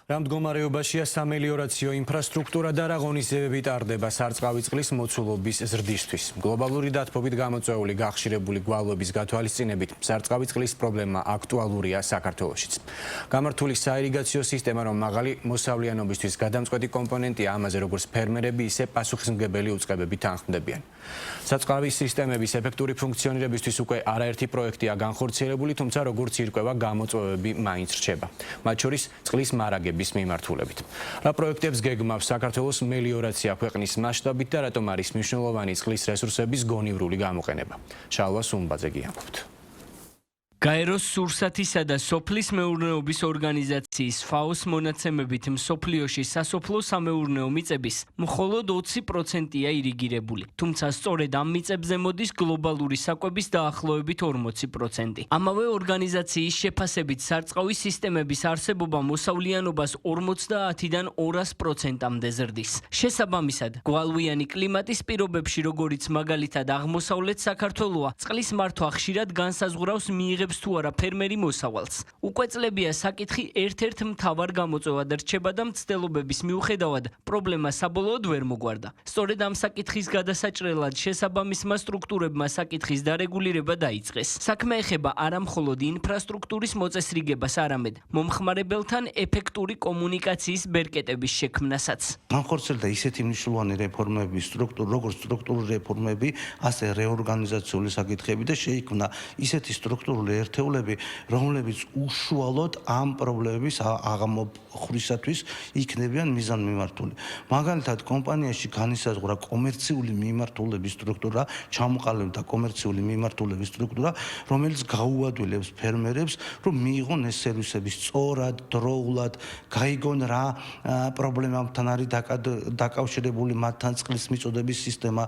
რა მდგომარეობაშია სამელიორაციო ინფრასტრუქტურა და რა ღონისძიებები ტარდება სარწყავი წყლის მოცულობის ზრდისთვის. გლობალური დათბობით გამოწვეული გახშირებული გვალვების გათვალისწინებით სარწყავი წყლის პრობლემა აქტუალურია საქართველოშიც. გამართული საირიგაციო სისტემა, რომ მაღალი მოსავლიანობისთვის გადამწყვეტი კომპონენტია, ამაზე როგორც ფერმერები, ისე პასუხისმგებელი უწყებები თანხმდებიან. სარწყავის სისტემების ეფექტური ფუნქციონირებისთვის უკვე არაერთი პროექტია განხორციელებული, თუმცა როგორც ირკვევა, გამოწვევები მაინც რჩება. მათ შორის წყლის მარაგების მიმართულებით. რა პროექტებს გეგმავს საქართველოს მელიორაცია ქვეყნის მასშტაბით და რატომ არის მნიშვნელოვანი წყლის რესურსების გონივრული გამოყენება? შალვა სუმბაძე გიამბობთ. გაეროს სურსათისა და სოფლის მეურნეობის ორგანიზაციის FAO-ს მონაცემებით მსოფლიოში სასოფლო სამეურნეო მიწების მხოლოდ 20%-ია ირიგირებული. თუმცა სწორედ ამ მიწებზე მოდის გლობალური საკვების დაახლოებით 40%. ამავე ორგანიზაციის შეფასებით სარწყავი სისტემების არსებობა მოსავლიანობას 50-დან 200%-მდე ზრდის. შესაბამისად, გვალვიანი კლიმატის პირობებში, როგორიც მაგალითად აღმოსავლეთ საქართველოა, წყლის მართვა ხშირად განსაზღვრავს მიიღებს თუ არა ფერმერი მოსავალს. უკვე წლებია საკითხი ერთ-ერთ მთავარ გამოწვევად რჩება და მცდელობების მიუხედავად პრობლემა საბოლოოდ ვერ მოგვარდა. სწორედ ამ საკითხის გადასაჭრელად შესაბამისმა სტრუქტურებმა საკითხის დარეგულირება დაიწყეს. საქმე ეხება არა მხოლოდ ინფრასტრუქტურის მოწესრიგებას, არამედ მომხმარებელთან ეფექტური კომუნიკაციის ბერკეტების შექმნასაც. განხორციელდა ისეთი მნიშვნელოვანი რეფორმები, როგორც სტრუქტურული რეფორმები, ასე რეორგანიზაციული საკითხები და შეიქმნა ისეთი სტრუქტურული ერთეულები, რომლებიც უშუალოდ ამ პრობლემების აღმოფხვისათვის იქნებიან მიზანმიმართული. მაგალითად, კომპანიაში განისაზღვრა კომერციული მიმართულების სტრუქტურა, ჩამოყალიბდა კომერციული მიმართულების სტრუქტურა, რომელიც გაუადვილებს ფერმერებს, რომ მიიღონ ეს სერვისები სწორად, დროულად, გაიგონ რა პრობლემებთან არის დაკავშირებული მათთან წყლის მიწოდების სისტემა.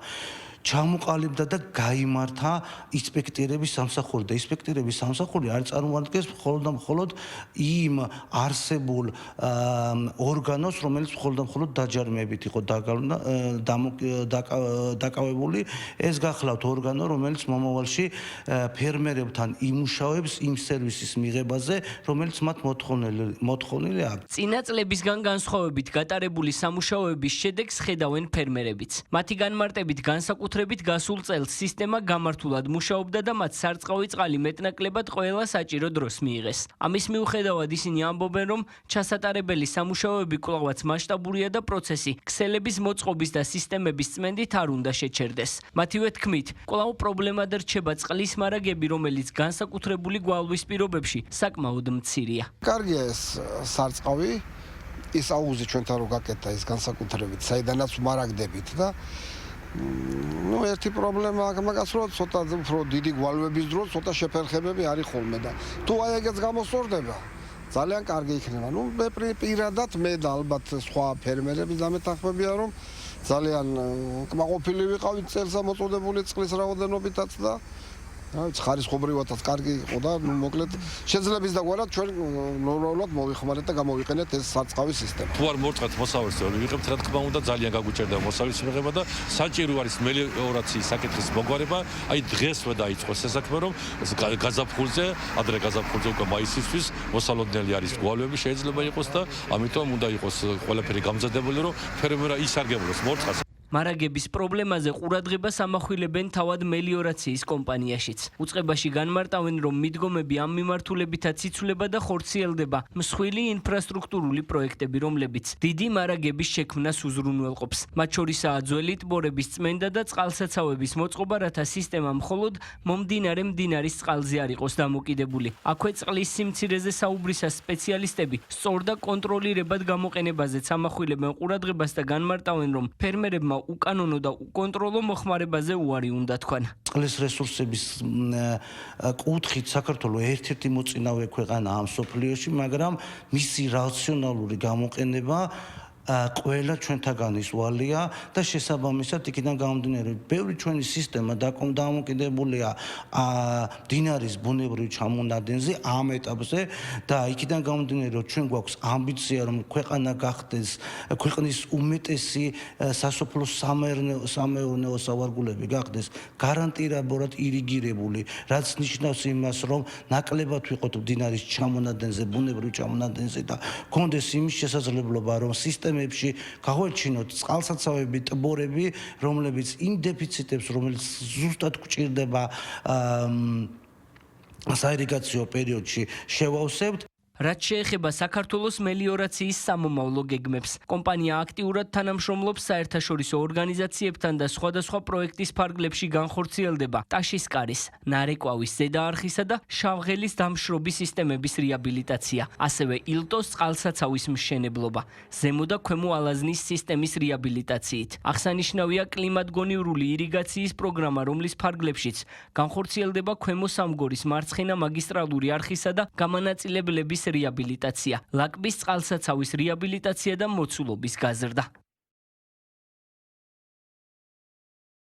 ჩამოყალიბდა და გაიმართა ინსპექტირების სამსახური და ინსპექტირების სამსახური არ წარმოადგენს მხოლოდ იმ არსებულ ორგანოს, რომელიც მხოლოდ დაჯარმებით იყო დაკავებული, ეს გახლავთ ორგანო, რომელიც მომავალში ფერმერებთან იმუშავებს იმ სერვისის მიღებაზე, რომელიც მათ მოთხოვნილი აქვს. წინა წლებისგან განსხვავებით გატარებული სამუშაოების შედეგს ხედავენ ფერმერებიც. მათი განმარტებით განსაკუთრებით გასულ წელს სისტემა გამართულად მუშაობდა და მათ სარწყავი წყალი მეტნაკლებად ყველა საჭირო დროს მიიღეს. ამის მიუხედავად ისინი ამბობენ, რომ ჩასატარებელი სამუშაოები კვლავაც მასშტაბურია და პროცესი ქსელების მოწყობის და სისტემების წმენდით არ უნდა შეჩერდეს. მათივე თქმით, კვლავ პრობლემად რჩება წყლის მარაგები, რომელიც განსაკუთრებული გვალვის პირობებში საკმაოდ მცირეა. კარგია ეს სარწყავი, ის აუზი ჩვენთან რო გაკეთდა ის განსაკუთრებით, საიდანაც მარაგდებით და ერთი პრობლემა აქვს მაგას, რომ ცოტა უფრო დიდი გვალვების დროს ცოტა შეფერხებები არის ხოლმე და თუ აი ეგეც გამოსწორდება, ძალიან კარგი იქნება. მე პირადად მე და ალბათ სხვა ფერმერები დამეთანხმებია, რომ ძალიან კმაყოფილი ვიყავით წელსამოწოდებული წყლის რაოდენობითაც და ხარისხობრივადაც კარგი იყო და მოკლედ შეძლებს და გვარად ჩვენ ნორმალურად მოვიხმარეთ და გამოვიყენეთ ეს სარწყავის სისტემა. თუ არ მორწყათ მოსავალს, ვიღებთ, რა თქმა უნდა, ძალიან გაგუჭერდა მოსავლის მიღება და საჭირო არის მელიორაციის საკითხის მოგვარება. აი დღესვე დაიწყოს ეს საქმე, რომ ადრე გაზაფხულზე უკვე მაისისთვის მოსალოდნელი არის გვალვები შეიძლება იყოს და ამიტომ უნდა იყოს ყველაფერი გამზადებული, რომ ფერმერა ისარგებლოს მორწყას. მარაგების პრობლემაზე ყურადღებას ამახვილებენ თავად მელიორაციის კომპანიაშიც. უწყებაში განმარტავენ, რომ მიდგომები ამ მიმართულებითაც იცვლება და ხორციელდება მსხვილი ინფრასტრუქტურული პროექტები, რომლებიც დიდი მარაგების შექმნას უზრუნველყოფს. მათ შორისაა ძველი ტბორების წმენდა და წყალსაცავების მოწყობა, რათა სისტემა მხოლოდ მომდინარე მდინარის წყალზე არ იყოს დამოკიდებული. აქვე წყლის სიმცირეზე საუბრისას სპეციალისტები სწორ და კონტროლირებად გამოყენებაზეც ამახვილებენ ყურადღებას და განმარტავენ, რომ ფერმერებმა უკანონო და უკონტროლო მოხმარებაზე უარი უნდა თქვან. წყლის რესურსების კუთხით საქართველოს ერთ-ერთი მოწინავე ქვეყანაა ამ სოფლიოში, მაგრამ მისი რაციონალური გამოყენება ყველა ჩვენთაგანის ვალია და შესაბამისად იქიდან გამომდინარე ბევრი ჩვენი სისტემა დამოკიდებულია მდინარის ბუნებრივ ჩამონადენზე ამ ეტაპზე და იქიდან გამომდინარე რომ ჩვენ გვაქვს ამბიცია რომ ქვეყანა გახდეს ქვეყნის უმეტესი სასოფლო სამეურნეო სავარგულები გახდეს გარანტირებულად ირიგირებული რაც ნიშნავს იმას რომ ნაკლებად ვიყოთ მდინარის ჩამონადენზე ბუნებრივ ჩამონადენზე და გქონდეს იმის შესაძლებლობა რომ სისტემებში გაღვეჩინოთ წყალსაცავები ტბორები რომლებიც იმ დეფიციტებს რომელიც ზუსტად გვჭირდება საირიგაციო პერიოდში შევავსებთ რაც შეეხება საქართველოს მელიორაციის სამომავლო გეგმებს, კომპანია აქტიურად თანამშრომლობს საერთაშორისო ორგანიზაციებთან და სხვადასხვა პროექტის ფარგლებში განხორციელდება ტაშისკარის, ნარეკვავის ზედაარხისა და შავღელის დამშრობი სისტემების რეაბილიტაცია, ასევე ილტოს წყალსაცავის მშენებლობა, ზემო და ქვემო ალაზნის სისტემის რეაბილიტაციით. აღსანიშნავია კლიმატგონივრული ირიგაციის პროგრამა, რომლის ფარგლებშიც განხორციელდება ქვემო სამგორის მარცხენა მაგისტრალური არხისა და გამანაწილებლების რეაბილიტაცია, ლაკბის წყალსაცავის რეაბილიტაცია და მოცულობის გაზრდა.